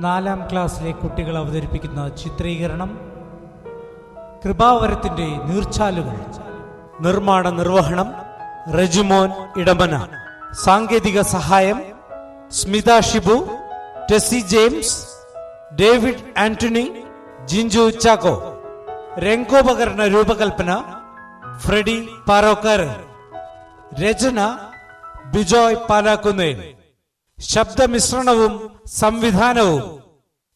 4ാം ക്ലാസ്സിലെ കുട്ടികൾ അവതരിപ്പിക്കുന്ന ചിത്രീകരണം കൃപാവരത്തിന്റെ നീർച്ചാലുകൾ. നിർമ്മാണ നിർവഹണം റെജിമോൻ ഇടമന. സാങ്കേതിക സഹായം സ്മിത ഷിബു, ടെസി ജെയിംസ്, ഡേവിഡ് ആന്റണി, ജിഞ്ചു ചാക്കോ. രംഗോപകരണ രൂപകൽപ്പന ഫ്രെഡി പാറോക്കാരൻ. രചന ബിജോയ് പാലാക്കുന്നേൽ. ശബ്ദമിശ്രണവും സംവിധാനവും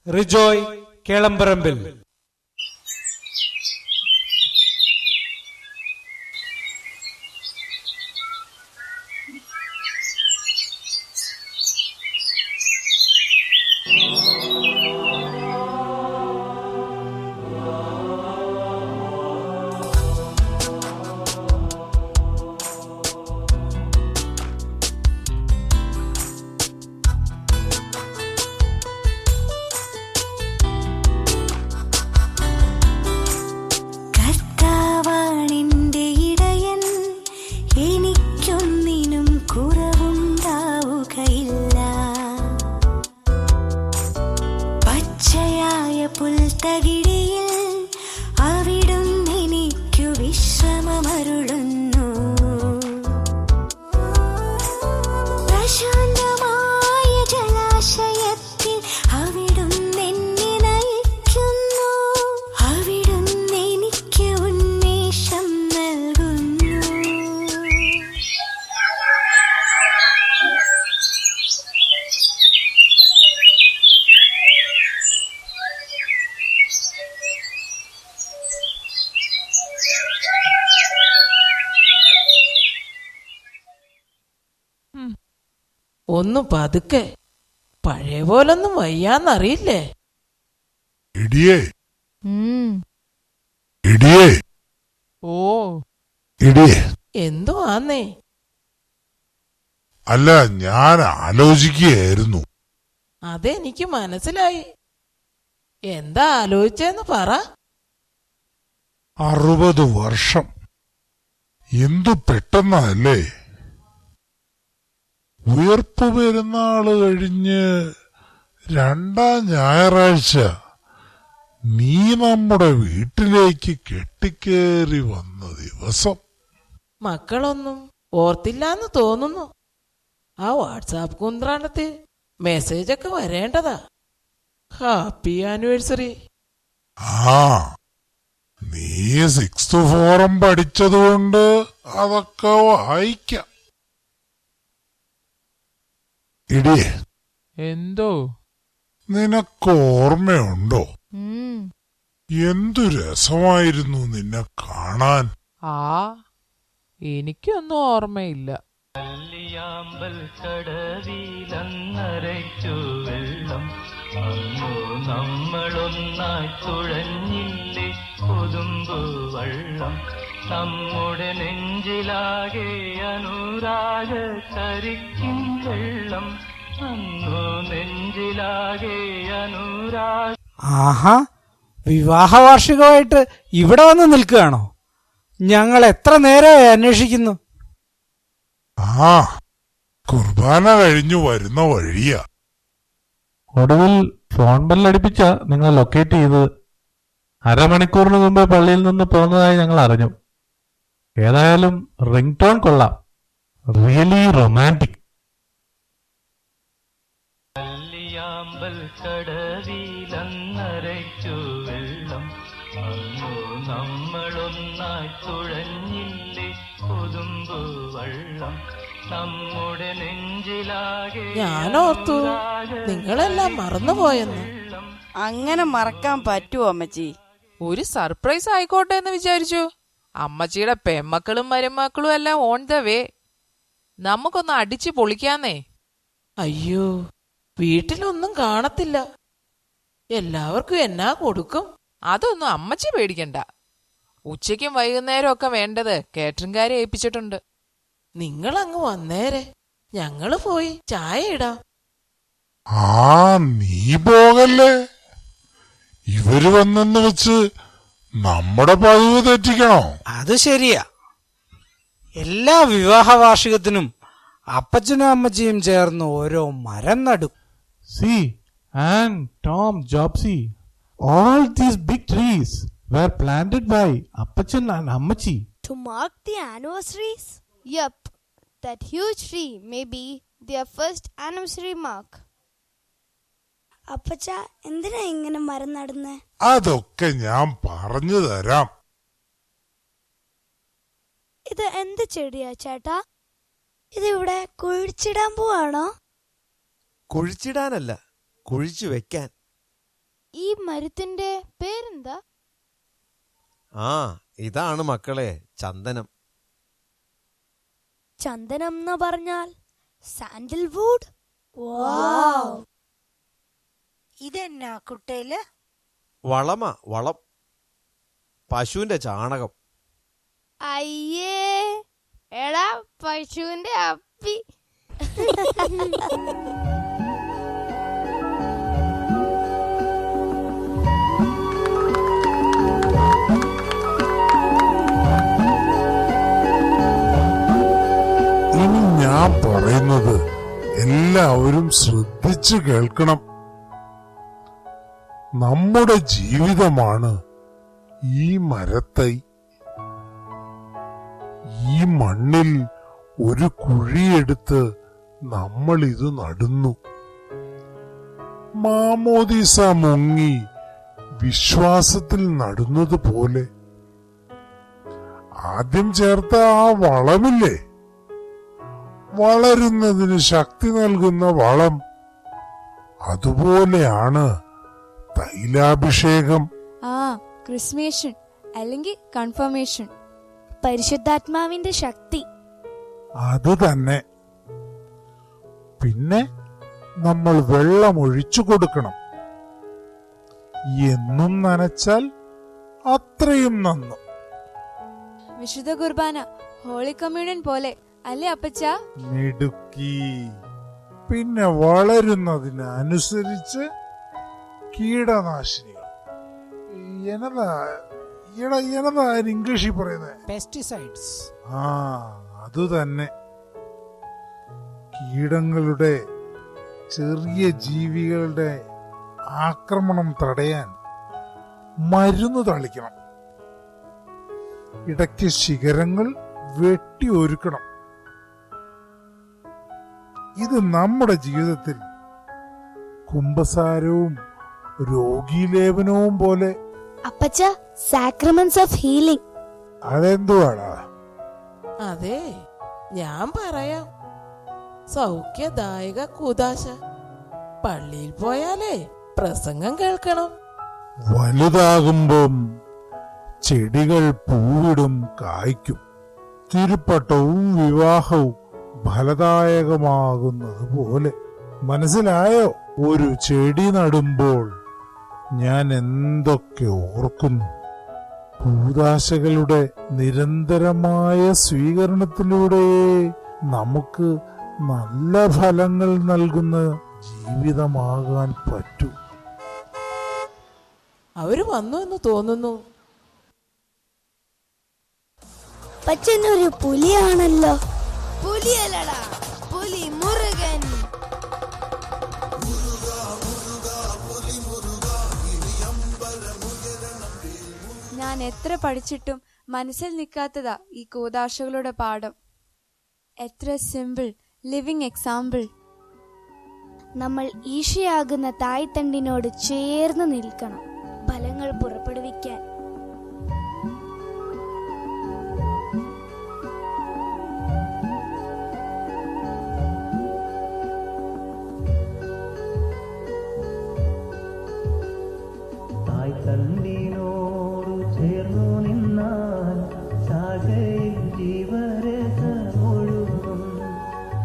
റിജോയ് കേളമ്പറമ്പിൽ. പുൽത്തകിടിയിൽ അവിടുന്ന് എനിക്കു വിശ്രമമരുളുന്നു. പ്രശാന്തമായ ജലാശയത്തിൽ അവിടുന്ന് എന്നെ നയിക്കുന്നു. അവിടുന്ന് എനിക്ക് ഉന്മേഷം നൽകുന്നു. ഒന്ന് പതുക്കെ, പഴയ പോലൊന്നും വയ്യാന്നറിയില്ലേ? ഇടിയേ ഇടിയേ ഓ ഇടിയേ. എന്തുവാന്നേ? അല്ല, ഞാൻ ആലോചിക്കുകയായിരുന്നു. അതെനിക്ക് മനസ്സിലായി. എന്താ ആലോചിച്ചെന്ന് പറ. 60 വർഷം എന്തു പെട്ടെന്നല്ലേ. ഉയർപ്പ് പെരുന്നാള് കഴിഞ്ഞ് 2ാം ഞായറാഴ്ച നീ നമ്മുടെ വീട്ടിലേക്ക് കെട്ടിക്കേറി വന്ന ദിവസം. മക്കളൊന്നും ഓർത്തില്ലാന്ന് തോന്നുന്നു. ആ വാട്സാപ്പ് കുന്ത്രാണ്ടത്തിൽ മെസ്സേജൊക്കെ വരേണ്ടതാ. Happy anniversary. ആ, നീ 6th ഫോറം പഠിച്ചതുകൊണ്ട് അതൊക്കെ വായിക്കാം. ഇടിയേ, എന്തോ? നിനക്ക് ഓർമ്മയുണ്ടോ? എന്തു രസമായിരുന്നു നിന്നെ കാണാൻ. ആ, എനിക്കൊന്നും ഓർമ്മയില്ല. കല്ലിയാമ്പൽ കടവിലന്നരയ്ക്കു വെള്ളം അന്നു നമ്മളൊന്നായി തുഴഞ്ഞില്ലേ കൊതുമ്പു വള്ളം. നമ്മുടെ നെഞ്ചിലാകെ അനുരാഗ കരിക്കിൻ വെള്ളം അന്നു നെഞ്ചിലാകെ അനുരാഗ. ആഹാ, വിവാഹ വാർഷികമായിട്ട് ഇവിടെ വന്ന് നിൽക്കുകയാണോ? ഞങ്ങൾ എത്ര നേരമായി അന്വേഷിക്കുന്നു. ആ, കുർബാന കഴിഞ്ഞു വരുന്ന വഴിയാ. ഒടുവിൽ ഫോൺ ബെല്ലടിപ്പിച്ച നിങ്ങൾ ലൊക്കേറ്റ് ചെയ്തത്. അരമണിക്കൂറിന് മുമ്പ് പള്ളിയിൽ നിന്ന് പോകുന്നതായി ഞങ്ങൾ അറിഞ്ഞു. ഏതായാലും റിംഗ് ടോൺ കൊള്ളാം. Really romantic. കല്ലിയാമ്പൽ കടവിലന്നരയ്ക്കു വെള്ളം അന്നു നമ്മളൊന്നായി തുഴഞ്ഞില്ലേ കൊതുമ്പു വള്ളം നമ്മുടെ നെഞ്ചിലാകെ. ഞാനോർത്തു നിങ്ങളെല്ലാം മറന്നുപോയെന്ന്. അങ്ങനെ മറക്കാൻ പറ്റുമോ അമ്മച്ചി? ഒരു സർപ്രൈസ് ആയിക്കോട്ടെ എന്ന് വിചാരിച്ചു. അമ്മച്ചിയുടെ പെമ്മക്കളും മരുമക്കളും എല്ലാം ഓൺ ദ വേ. നമുക്കൊന്ന് അടിച്ചു പൊളിക്കാന്നേ. അയ്യോ, വീട്ടിലൊന്നും കാണത്തില്ല. എല്ലാവർക്കും എന്നാ കൊടുക്കും? അതൊന്നും അമ്മച്ചി പേടിക്കണ്ട. ഉച്ചയ്ക്കും വൈകുന്നേരം ഒക്കെ വേണ്ടത് കേറ്ററിംഗുകാരെ ഏൽപ്പിച്ചിട്ടുണ്ട്. നിങ്ങളങ്ങ് വന്നേരെ, ഞങ്ങള് പോയി ചായ ഇടാം. ആ, നീ പോകല്ലേ. ഇവര് വന്നെന്ന് വെച്ച് നമ്മുടെ പതിവ് തെറ്റിക്കണോ? അത് ശരിയാ. എല്ലാ വിവാഹ വാർഷികത്തിനും അപ്പച്ചനും അമ്മച്ചിയും ചേർന്ന് ഓരോ മരം നടും. C, and Tom, Jobsy, all these big trees were planted by Appachan and Ammachi. To mark the anniversaries? Yup, that huge tree may be their first anniversary mark. അപ്പച്ച എന്തിനാ ഇങ്ങനെ മരം നടുന്നേ? അതൊക്കെ ഞാൻ പറഞ്ഞു തരാം. ഇത് എന്ത് ചെടിയാ ചേട്ടാ? ഇതിവിടെ കുഴിച്ചിടാൻ പോവാണോ? കുഴിച്ചിടാനല്ല, കുഴിച്ചു വെക്കാൻ. ഈ മരത്തിന്റെ പേരെന്താ? ഇതാണ് മക്കളെ ചന്ദനം. ചന്ദനം എന്ന് പറഞ്ഞാൽ സാൻഡൽവുഡ്. വാവ്! ഇതെന്നാ കുട്ടയില്? വളം. പശുവിന്റെ ചാണകം. അയ്യേ, എടാ പശുവിന്റെ അപ്പി. ഇനി ഞാൻ പറയുന്നത് എല്ലാവരും ശ്രദ്ധിച്ചു കേൾക്കണം. നമ്മുടെ ജീവിതമാണ് ഈ മരത്തൈ. ഈ മണ്ണിൽ ഒരു കുഴിയെടുത്ത് നമ്മൾ ഇത് നടുന്നു. മാമോദീസ മുങ്ങി വിശ്വാസത്തിൽ നടുന്നത് പോലെ ആദ്യം ചേർത്ത ആ വളമില്ലേ, വളരുന്നതിന് ശക്തി നൽകുന്ന വളം, അതുപോലെയാണ് തൈലാഭിഷേകം. ക്രിസ്മേഷൻ അല്ലെങ്കിൽ കൺഫർമേഷൻ. പരിശുദ്ധാത്മാവിന്റെ ശക്തി. അത് തന്നെ. പിന്നെ നമ്മൾ വെള്ളം ഒഴിച്ചു കൊടുക്കണം. എന്നും നനച്ചാൽ അത്രയും നന്നു. വിശുദ്ധ കുർബാന, ഹോളി കമ്മ്യൂണിയൻ പോലെ അല്ലേ അപ്പച്ച? മിടുക്കി. പിന്നെ വളരുന്നതിനനുസരിച്ച് കീടനാശിനികൾ. എന്നതാ ഇംഗ്ലീഷിൽ പറയുന്നത്? പെസ്റ്റിസൈഡ്സ്. അത് തന്നെ. കീടങ്ങളുടെ, ചെറിയ ജീവികളുടെ ആക്രമണം തടയാൻ മരുന്ന് തളിക്കണം. ഇടയ്ക്ക് ശിഖരങ്ങൾ വെട്ടി ഒരുക്കണം. ഇത് നമ്മുടെ ജീവിതത്തിൽ കുംഭസാരവും രോഗീലേപനവും പോലെ. അപ്പച്ച, സാക്രമെന്റ്സ് ഓഫ് ഹീലിംഗ്. അതെന്തുവാടാ? അതെ, ഞാൻ പറയാം. സൗഖ്യദായക കൂദാശ. പള്ളിയിൽ പോയാലേ പ്രസംഗം കേൾക്കണം. വലുതാകുമ്പം ചെടികൾ പൂവിടും, കായ്ക്കും. തിരുപ്പട്ടവും വിവാഹവും ഫലദായകമാകുന്നത് പോലെ. മനസ്സിലായോ? ഒരു ചെടി നടുമ്പോൾ ഞാൻ എന്തൊക്കെ ഓർക്കുന്നു. കൂദാശകളുടെ നിരന്തരമായ സ്വീകരണത്തിലൂടെ നമുക്ക് നല്ല ഫലങ്ങൾ നൽകുന്ന ജീവിതമാകാൻ പറ്റൂ. അവര് വന്നു എന്ന് തോന്നുന്നു. പച്ചനൊരു പുലിയാണല്ലോ. പുലിയല്ലടാ, പുലി മുരുകൻ. ഞാൻ എത്ര പഠിച്ചിട്ടും മനസ്സിൽ നിൽക്കാത്തതാ ഈ കൂദാശകളുടെ പാഠം. എത്ര സിമ്പിൾ, ലിവിങ് എക്സാമ്പിൾ. നമ്മൾ ഈശയാകുന്ന തായ്തണ്ടിനോട് ചേർന്ന് നിൽക്കണം, ഫലങ്ങൾ പുറപ്പെടുവിക്കാൻ. തന്നിനോടു ചേർന്നു നിന്നാൽ ശാഖയിൽ ജീവരസമൊഴുകും.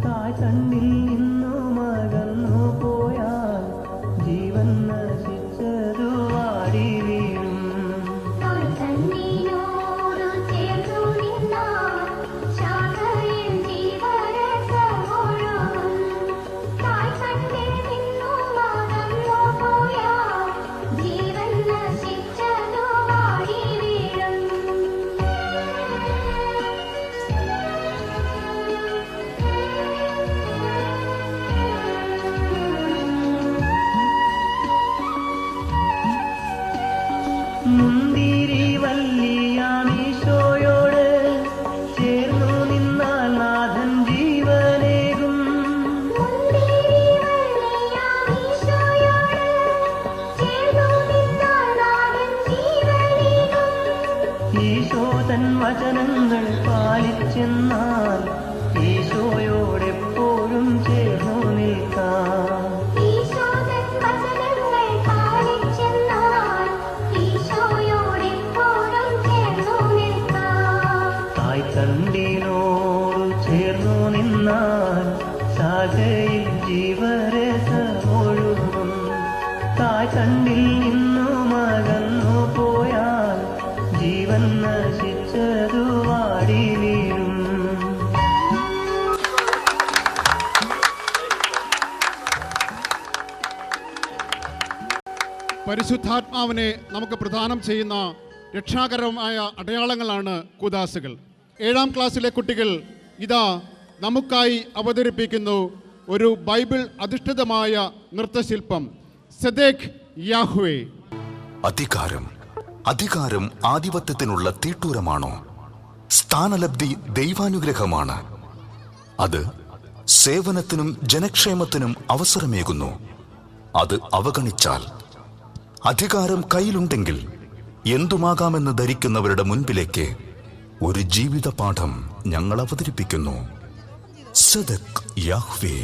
തായ് തന്നിൽ നിന്നു മകന്നു പോയാൽ ജീവൻ നശിച്ചതുവാ. പാടിച്ചെന്നാൽ ഈശോയോടെപ്പോഴും ചേർന്നു നിൽക്കാം. തായ്തണ്ടിനോടു ചേർന്നു നിന്നാൽ ശാഖയിൽ ജീവരസമൊഴുകും. തായ്തണ്ടിൽ നിന്നും അകന്നു പോയാൽ ജീവൻ നശിച്ചതു വാടി വീഴും. പരിശുദ്ധാത്മാവിനെ നമുക്ക് പ്രദാനം ചെയ്യുന്ന രക്ഷാകരമായ അടയാളങ്ങളാണ് കൂദാശകൾ. 7ാം ക്ലാസ്സിലെ കുട്ടികൾ ഇതാ നമുക്കായി അവതരിപ്പിക്കുന്നു ഒരു ബൈബിൾ അധിഷ്ഠിതമായ നൃത്തശില്പം സെദേഖ് യാഹ്വേ. അധികാരം ആധിപത്യത്തിനുള്ള തീട്ടൂരമാണോ? സ്ഥാനലബ്ധി ദൈവാനുഗ്രഹമാണ്. അത് സേവനത്തിനും ജനക്ഷേമത്തിനും അവസരമേകുന്നു. അത് അവഗണിച്ചാൽ, അധികാരം കയ്യിലുണ്ടെങ്കിൽ എന്തുമാകാമെന്ന് ധരിക്കുന്നവരുടെ മുൻപിലേക്ക് ഒരു ജീവിത പാഠം ഞങ്ങൾ അവതരിപ്പിക്കുന്നു. സെദേഖ് യാഹ്വേ.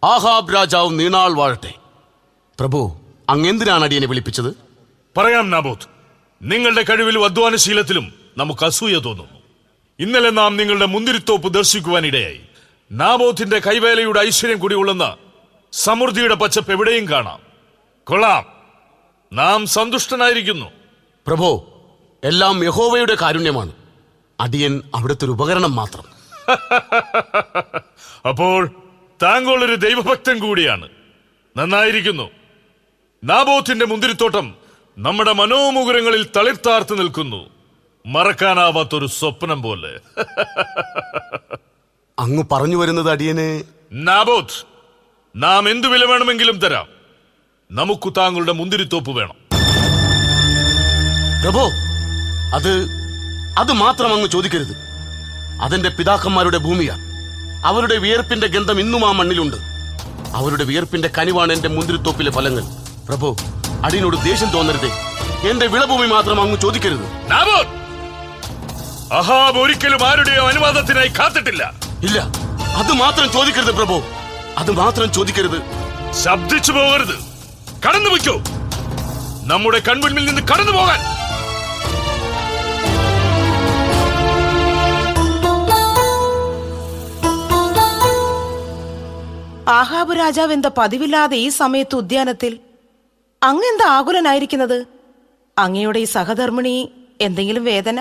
ആഹാബ് രാജാവ് നീണാൾ വാഴട്ടെ. പ്രഭു, അങ്ങെന്തിനാണ് അടിയനെ വിളിപ്പിച്ചത്? പറയാം നാബോത്ത്. നിങ്ങളുടെ കഴിവിലും അധ്വാനശീലത്തിലും നമുക്ക് അസൂയ തോന്നുന്നു. ഇന്നലെ നാം നിങ്ങളുടെ മുന്തിരിത്തോപ്പ് ദർശിക്കുവാനിടയായി. നാബോത്തിന്റെ കൈവേലയുടെ ഐശ്വര്യം കൂടി ഉള്ളുന്ന സമൃദ്ധിയുടെ പച്ചപ്പ് എവിടെയും കാണാം. കൊള്ളാം, നാം സന്തുഷ്ടനായിരിക്കുന്നു. പ്രഭു, എല്ലാം യഹോവയുടെ കാരുണ്യമാണ്. അടിയൻ അവിടുത്തെ ഒരു ഉപകരണം മാത്രം. അപ്പോൾ താങ്കൾ ഒരു ദൈവഭക്തൻ കൂടിയാണ്. നന്നായിരിക്കുന്നു. നാബോത്തിന്റെ മുന്തിരിത്തോട്ടം നമ്മുടെ മനോമുകുരങ്ങളിൽ തളിർത്താർത്ത് നിൽക്കുന്നു. മറക്കാനാവാത്തൊരു സ്വപ്നം പോലെ. അങ്ങ് പറഞ്ഞു വരുന്നത് അടിയനെ? നാബോത്ത്, നാം എന്തു വില വേണമെങ്കിലും തരാം. നമുക്ക് താങ്കളുടെ മുന്തിരിത്തോപ്പ് വേണം. പ്രഭു, അത് മാത്രം അങ്ങ് ചോദിക്കരുത്. അതെന്റെ പിതാക്കന്മാരുടെ ഭൂമിയാണ്. അവരുടെ വിയർപ്പിന്റെ ഗന്ധം ഇന്നും ആ മണ്ണിലുണ്ട്. അവരുടെ വിയർപ്പിന്റെ കനിവാണ് എന്റെ മുന്തിരിത്തോപ്പിലെ ഫലങ്ങൾ. പ്രഭു, അടിയനോട് ദേഷ്യം തോന്നരുതേ. എന്റെ വിളഭൂമി മാത്രം അങ്ങ് ചോദിക്കരുത്. അഹാബ് ഒരിക്കലും ആരുടെയോ അനുവാദത്തിനായി കാത്തിട്ടില്ല. ഇല്ല, അത് മാത്രം ചോദിക്കരുത് പ്രഭു, അത് മാത്രം ചോദിക്കരുത്. ശബ്ദിച്ചു പോകരുത്. കടന്നു വയ്ക്കോ, നമ്മുടെ കൺമുൻപിൽ നിന്ന് കടന്നു പോകാൻ. ആഹാബ് രാജാവ് എന്താ പതിവില്ലാതെ ഈ സമയത്ത് ഉദ്യാനത്തിൽ? അങ്ങെന്താ ആകുലനായിരിക്കുന്നത്? അങ്ങയുടെ ഈ സഹധർമ്മിണി എന്തെങ്കിലും വേദന?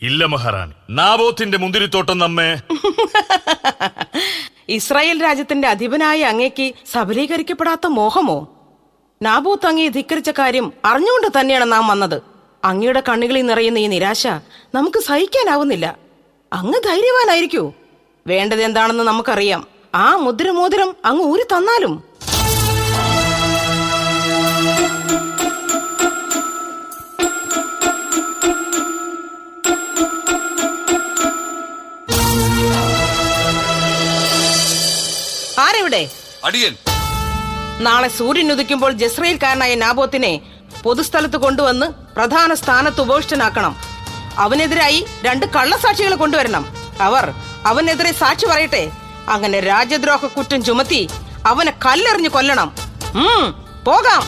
ഇല്ല മഹാറാണി, നാബോത്തിന്റെ മുന്തിരിത്തോട്ടം നമ്മെ ഇസ്രായേൽ രാജ്യത്തിന്റെ അധിപനായ അങ്ങേക്ക് സബലീകരിക്കപ്പെടാത്ത മോഹമോ? നാബോത്ത് അങ്ങയെ ധിക്കരിച്ച കാര്യം അറിഞ്ഞുകൊണ്ട് തന്നെയാണ് നാം വന്നത്. അങ്ങയുടെ കണ്ണുകളിൽ നിറയുന്ന ഈ നിരാശ നമുക്ക് സഹിക്കാനാവുന്നില്ല. അങ്ങ് ധൈര്യവാനായിരിക്കൂ. വേണ്ടത് എന്താണെന്ന് നമുക്കറിയാം. ആ മുദ്രമോതിരം അങ്ങ് ഊരി തന്നാലും. ആരെവിടെ? അടിയൻ. നാളെ സൂര്യൻ ഉദിക്കുമ്പോൾ ജസ്രയേൽക്കാരനായ നാബോത്തിനെ പൊതുസ്ഥലത്ത് കൊണ്ടുവന്ന് പ്രധാന സ്ഥാനത്ത് ഉപവിഷ്ടനാക്കണം. അവനെതിരായി 2 കള്ളസാക്ഷികളെ കൊണ്ടുവരണം. അവർ അവനെതിരെ സാക്ഷി പറയട്ടെ. അങ്ങനെ രാജ്യദ്രോഹ കുറ്റം ചുമത്തി അവനെ കല്ലെറിഞ്ഞു കൊല്ലണം. പോകാം.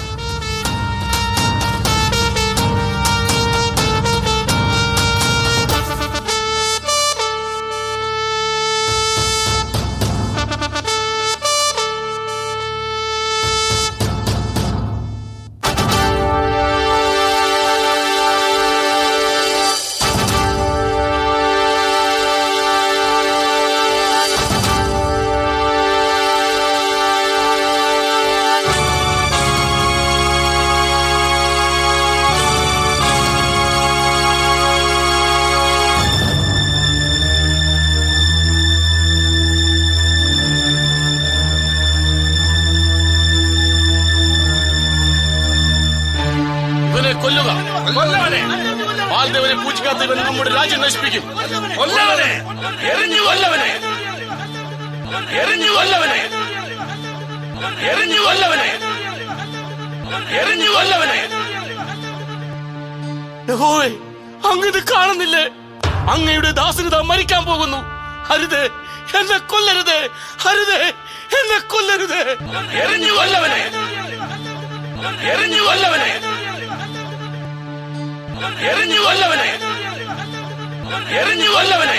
ബാൽദേവനെ പൂജിക്കാത്ത ഇവൻ നമ്മുടെ രാജ്യം നശിപ്പിക്കും. അങ്ങത് കാണുന്നില്ലേ? അങ്ങയുടെ ദാസനിത മരിക്കാൻ പോകുന്നു. അരുത്, എന്നെ കൊല്ലരുത്. അരുത്, എന്നെ കൊല്ലരുത്. എറിഞ്ഞു കൊല്ലവനെ, എറിഞ്ഞു കൊല്ലവനെ, എറിഞ്ഞു കൊല്ലവനെ, എറിഞ്ഞു കൊല്ലവനെ.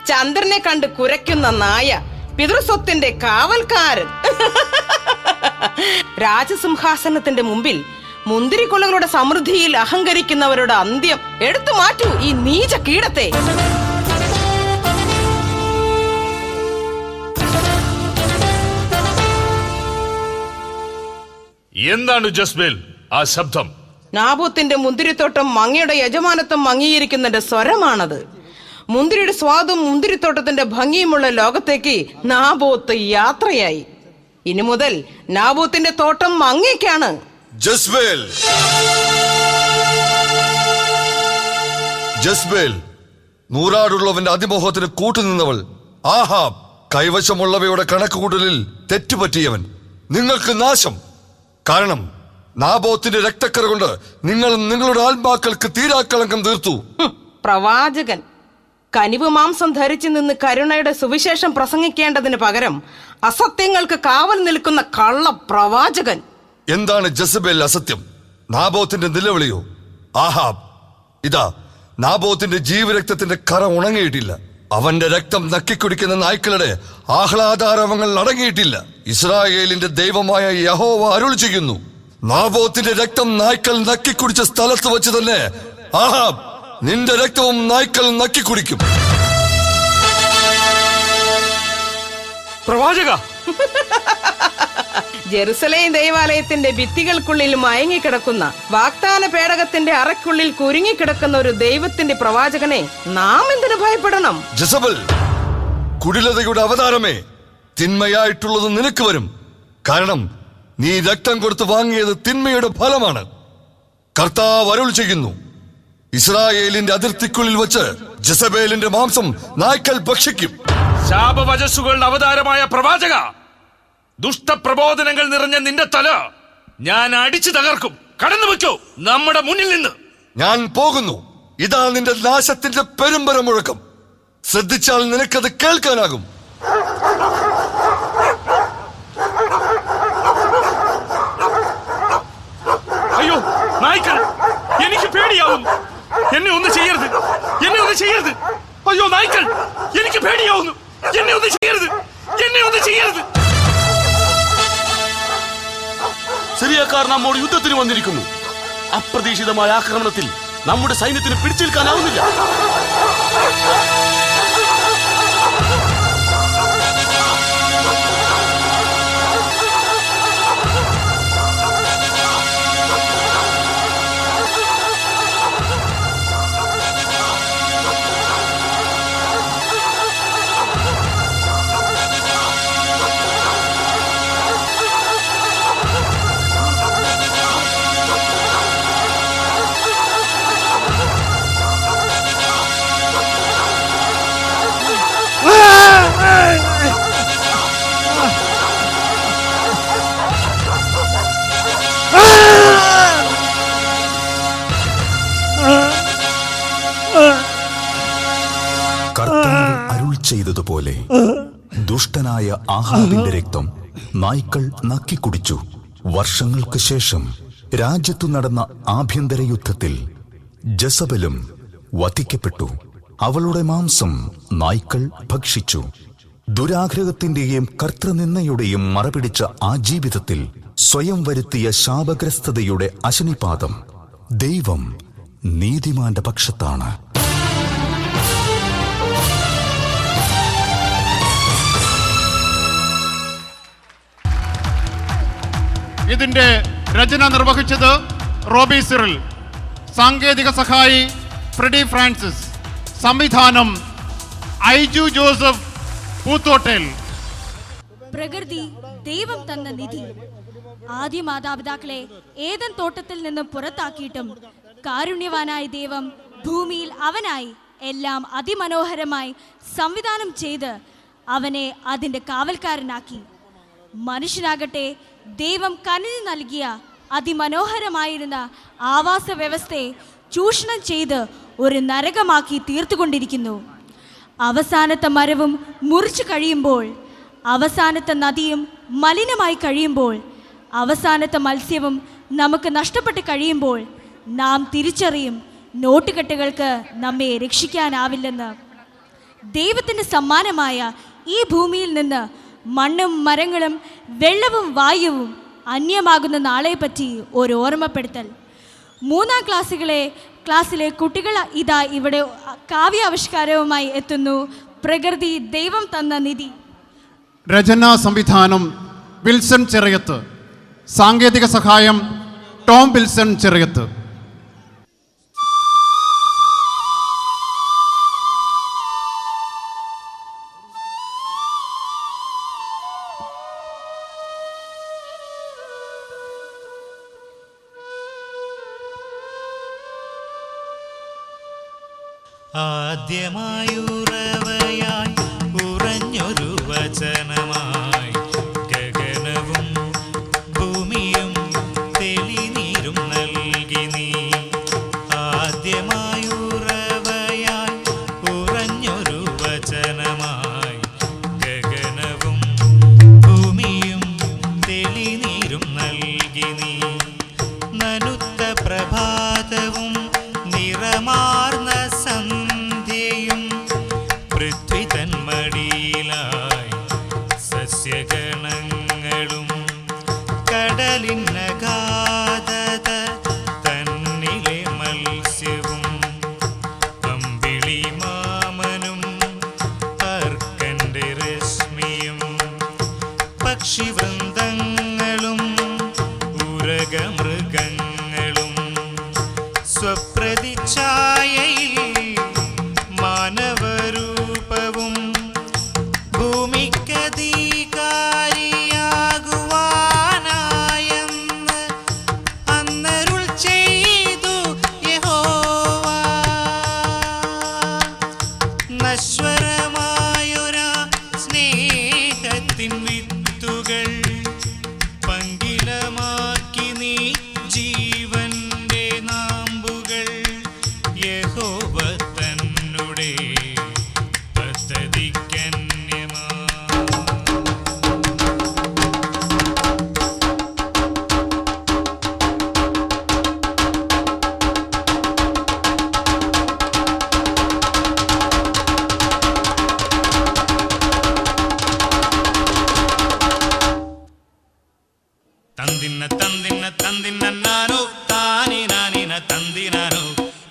ചന്ദ്രനെ കണ്ട് കുരയ്ക്കുന്ന നായ, പിതൃസ്വത്തിന്റെ കാവൽക്കാരൻ. രാജസിംഹാസനത്തിന്റെ മുമ്പിൽ മുന്തിരിക്കുലകളുടെ സമൃദ്ധിയിൽ അഹങ്കരിക്കുന്നവരുടെ അന്ത്യം എടുത്തു മാറ്റൂ ഈ നീച കീടത്തെ. എന്താണ് ജസ്ബേൽ ആ ശബ്ദം? നാബോത്തിന്റെ മുന്തിരിത്തോട്ടം അങ്ങയുടെ യജമാനത്വം അംഗീകരിക്കുന്നതിന്റെ സ്വരമാണത്. മുന്തിരിയുടെ സ്വാദും മുന്തിരിത്തോട്ടത്തിന്റെ ഭംഗിയുമുള്ള ലോകത്തേക്ക് നാബോത്ത് യാത്രയായി. ഇനി മുതൽ നാബോത്തിന്റെ തോട്ടം അങ്ങേക്കാണ്. ജസ്ബേൽ, ജസ്ബേൽ, നൂറാടുള്ളവന്റെ അതിമോഹത്തിന് കൂട്ടുനിന്നവൾ, ആഹാബ്, കൈവശമുള്ളവയുടെ കണക്കുകൂട്ടലിൽ തെറ്റുപറ്റിയവൻ, നിങ്ങൾക്ക് നാശം. കാരണം നാബോത്തിന്റെ രക്തക്കറ കൊണ്ട് നിങ്ങൾ നിങ്ങളുടെ ആത്മാക്കൾക്ക് തീരാക്കളങ്കം തീർത്തു. പ്രവാചകൻ, കനിവ് മാംസം ധരിച്ചു നിന്ന് കരുണയുടെ സുവിശേഷം പ്രസംഗിക്കേണ്ടതിന് പകരം അസത്യങ്ങൾക്ക് കാവൽ നിൽക്കുന്ന കള്ള പ്രവാചകൻ. എന്താണ് ജസബേൽ അസത്യം? നാബോത്തിന്റെ നിലവിളിയോ? ആഹാബ്, ഇതാ നാബോത്തിന്റെ ജീവരക്തത്തിന്റെ കറ ഉണങ്ങിയിട്ടില്ല. അവന്റെ രക്തം നക്കിക്കുടിക്കുന്ന നായ്ക്കളുടെ ആഹ്ലാദാരവങ്ങൾ അടങ്ങിയിട്ടില്ല. ഇസ്രായേലിന്റെ ദൈവമായ യഹോവ അരുൾ ചെയ്യുന്നു, നാബോത്തിന്റെ രക്തം നായ്ക്കൾ നക്കിക്കുടിച്ച സ്ഥലത്ത് വെച്ച് തന്നെ ആഹാബ്, നിന്റെ രക്തവും നായ്ക്കൾ നക്കിക്കുടിക്കും. പ്രവാചക, ജെറുസലേം ദൈവാലയത്തിന്റെ ഭിത്തികൾക്കുള്ളിൽ മയങ്ങിക്കിടക്കുന്ന വാഗ്ദാന പേടകത്തിന്റെ അറയ്ക്കുള്ളിൽ കുരുങ്ങിക്കിടക്കുന്ന ഒരു ദൈവത്തിന്റെ പ്രവാചകനെ നാം എന്തിനു ഭയപ്പെടണം? ജസബൽ, കുടിലതയുടെ അവതാരമേ, തിന്മയായിട്ടുള്ളത് നിനക്ക് വരും. കാരണം നീ രക്തം കൊടുത്ത് വാങ്ങിയത് തിന്മയുടെ ഫലമാണ്. കർത്താവ് അരുൾ ചെയ്യുന്നു, ഇസ്രായേലിന്റെ അതിർത്തിക്കുള്ളിൽ വെച്ച് ജസബേലിന്റെ മാംസം നായ്ക്കൾ ഭക്ഷിക്കും. ശാപവചസ്സുകളുടെ അവതാരമായ പ്രവാചക, ദുഷ്ടപ്രബോധനങ്ങൾ നിറഞ്ഞ നിന്റെ തല ഞാൻ അടിച്ചു തകർക്കും. കടന്നു വെക്കോ നമ്മുടെ മുന്നിൽ നിന്ന്. ഞാൻ പോകുന്നു. ഇതാ നിന്റെ നാശത്തിന്റെ പെരുമ്പര മുഴക്കം. ശ്രദ്ധിച്ചാൽ നിനക്കത് കേൾക്കാനാകും. അയ്യോ നായ്ക്കൾ, എനിക്ക് പേടിയാവുന്നു. എന്നെ ഒന്ന് ചെയ്യരുത്, എന്നെ ഒന്ന് ചെയ്യരുത്. അയ്യോ നായ്ക്കൾ, എനിക്ക് പേടിയാവുന്നു. എന്നെ ഒന്ന് ചെയ്യരുത്, എന്നെ ഒന്ന് ചെയ്യരുത്. സിറിയക്കാർ നമ്മോട് യുദ്ധത്തിന് വന്നിരിക്കുന്നു. അപ്രതീക്ഷിതമായ ആക്രമണത്തിൽ നമ്മുടെ സൈന്യത്തിന് പിടിച്ചേൽക്കാനാവുന്നില്ല. കർത്താവ് അരുൾ ചെയ്തതുപോലെ ദുഷ്ടനായ ആഹാബിന്റെ രക്തം നായ്ക്കൾ നക്കിക്കുടിച്ചു. വർഷങ്ങൾക്ക് ശേഷം രാജ്യത്തു നടന്ന ആഭ്യന്തര യുദ്ധത്തിൽ ജസബലും വധിക്കപ്പെട്ടു. അവളുടെ മാംസം നായ്ക്കൾ ഭക്ഷിച്ചു. ദുരാഗ്രഹത്തിന്റെയും കർത്തൃനിന്ദയുടെയും മറപിടിച്ച ആ ജീവിതത്തിൽ സ്വയം വരുത്തിയ ശാപഗ്രസ്തതയുടെ അശനിപാതം. ദൈവം നീതിമാന്റെ പക്ഷത്താണ്. ഇതിന്റെ രചന നിർവഹിച്ചത് റോബി സിറിൽ, സാങ്കേതിക സഹായി ഫ്രെഡി ഫ്രാൻസിസ്, സംവിധാനം ഐജു ജോസഫ് പൂത്തോട്ടേൽ. പ്രകൃതി ദൈവം തന്ന നിധി. ആദ്യ മാതാപിതാക്കളെ ഏദൻ തോട്ടത്തിൽ നിന്ന് പുറത്താക്കിയിട്ടും കാരുണ്യവാനായ ദൈവം ഭൂമിയിൽ അവനായി എല്ലാം അതിമനോഹരമായി സംവിധാനം ചെയ്ത് അവനെ അതിൻ്റെ കാവൽക്കാരനാക്കി. മനുഷ്യനാകട്ടെ ദൈവം കനിഞ്ഞു നൽകിയ അതിമനോഹരമായിരുന്ന ആവാസ വ്യവസ്ഥയെ ചൂഷണം ചെയ്ത് ഒരു നരകമാക്കി തീർത്തുകൊണ്ടിരിക്കുന്നു. അവസാനത്തെ മരവും മുറിച്ചു കഴിയുമ്പോൾ, അവസാനത്തെ നദിയും മലിനമായി കഴിയുമ്പോൾ, അവസാനത്തെ മത്സ്യവും നമുക്ക് നഷ്ടപ്പെട്ട് കഴിയുമ്പോൾ നാം തിരിച്ചറിയും നോട്ടുകെട്ടുകൾക്ക് നമ്മെ രക്ഷിക്കാനാവില്ലെന്ന്. ദൈവത്തിൻ്റെ സമ്മാനമായ ഈ ഭൂമിയിൽ നിന്ന് മണ്ണും മരങ്ങളും വെള്ളവും വായുവും അന്യമാകുന്ന നാളെപ്പറ്റി ഒരു ഓർമ്മപ്പെടുത്തൽ. 3ാം ക്ലാസ്സിലെ കുട്ടികൾ ഇതാ ഇവിടെ കാവ്യാവിഷ്കാരവുമായി എത്തുന്നു. പ്രകൃതി ദൈവം തന്ന നിധി. രചനാ സംവിധാനം വിൽസൺ ചെറിയത്ത്, സാങ്കേതിക സഹായം ടോം വിൽസൺ ചെറിയത്ത്. ആദ്യമായുറവയായി ഉറഞ്ഞൊരു വചനമായി ഗഗനവും ഭൂമിയും തെളിനീരും നൽകി നീ. ആദ്യമായുറവയായി ഉറഞ്ഞൊരു പക്ഷിവൃന്ദങ്ങളും ഉരകമൃഗങ്ങളും സ്വപ്രതിച്ഛായയിൽ മാനവരൂപവും ഭൂമിക്കധികാരിയാകുവാനായെന്ന് അന്നരുൾ ചെയ്തു യഹോവ. നശ്വരമായൊരാ സ്നേഹത്തിൻ വിത്തുകൾ പങ്കിലമാക്കി നീ ജീവന്റെ നാമ്പുകൾ യഹോവ തന്നുടെ പദ്ധതിക്കന്യമാ. തന്തിന്ന തന്തിന്ന തന്തിന്ന നാനോ താനി നാനിന തന്തിനാനോ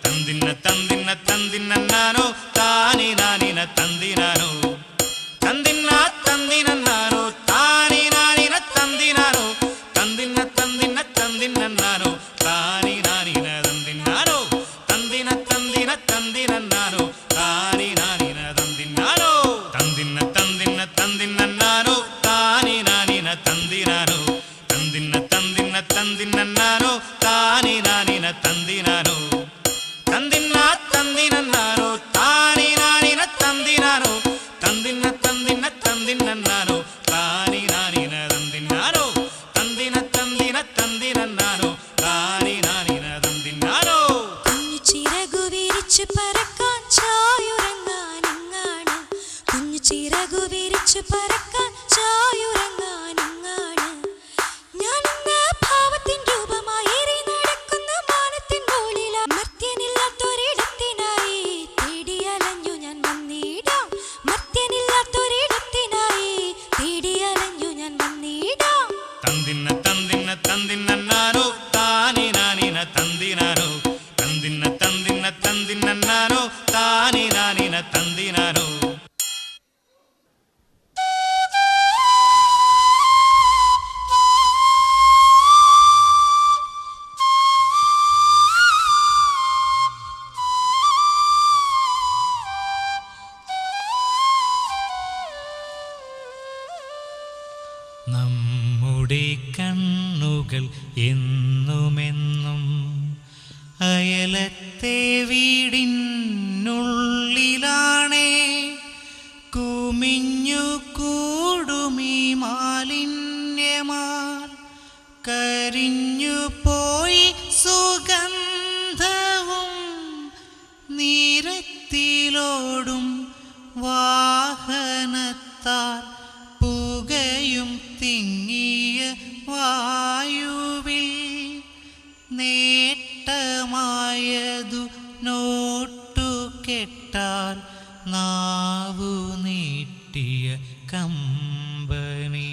തന്തിന്ന തന്തിന്ന തന്തിന്ന നാനോ താനി നാനിന തന്തിനാനോ തന്തിന്ന തന്തിന നാനോ താനി നാനിന തന്തിനാനോ തന്തിന്ന തന്തിന്ന തന്തിന്ന നാനോ താനി നാനിന തന്തിനാനോ തന്തിന തന്തിന തന്തിന നാനോ താനി നാനിന തന്തിനാനോ തന്തിന്ന തന്തിന്ന തന്തിന്ന നാനോ താനി നാനിന തന്തിനാനോ തന്തിന്ന തന്തിന്ന തന്തിന്ന നാനോ താനി നാനിന തന്തിനാനോ തന്തിന്ന തന്തിന നാനോ താനി നാനിന തന്തിനാനോ തന്തിന്ന തന്തിന്ന തന്തിന്ന നാനോ താനി നാനിന തന്തിനാനോ തന്തിന തന്തിന തന്തിന നാനോ താനി നാനിന തന്തിനാനോ. കുഞ്ഞു ചിറകു വിരിച്ചു പറക്കാൻ ചായുറങ്ങാനിങ്ങാണ്, കുഞ്ഞു ചിറകു വിരിച്ചു പറക്കാൻ ചായുറങ്ങാനിങ്ങാണ്. ഞാൻ ഇന്ന് ഭാവത്തിൻ രൂപമായി നടക്കുന്ന മാനത്തിൻ മുകളിൽ മർത്യനില്ലാത്തൊരിടത്തിനായി തേടിയലഞ്ഞു ഞാൻ വന്നിടാം, മർത്യനില്ലാത്തൊരിടത്തിനായി തേടിയലഞ്ഞു ഞാൻ വന്നിടാം. തന്തിന്ന തന്തിന്ന തന്തിന്ന നാനോ താനി നാനിന തന്തിനാനോ തന്തിന്ന തന്തിന്ന തന്തിന്ന നാനോ താനി നാനിന തന്തിനാനോ. നമ്മുടെ കണ്ണുകൾ എന്നുമെന്നും അയലത്തെ വീടിനുള്ളിലാണേ, കുമിഞ്ഞു കൂടുമീ മാലിന്യമാൽ കരിഞ്ഞു പോയി സുഗന്ധവും നീരത്തിലോടും വാഹനത്താൽ പുകയും തിങ്ങിയ വായുവിൽ നേട്ടമായതു നോട്ടു കെട്ടാൽ നാവു നീട്ടിയ കമ്പനി.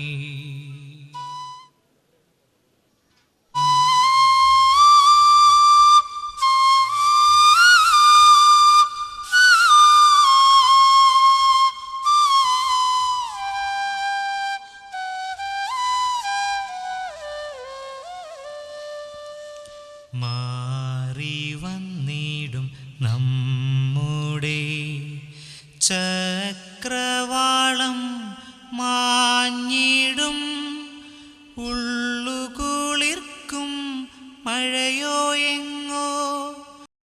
മാറി വന്നിടും നമ്മുടെ ചക്രവാളം മാഞ്ഞിടും, ഉള്ളുകുളിർക്കും മഴയോ എങ്ങ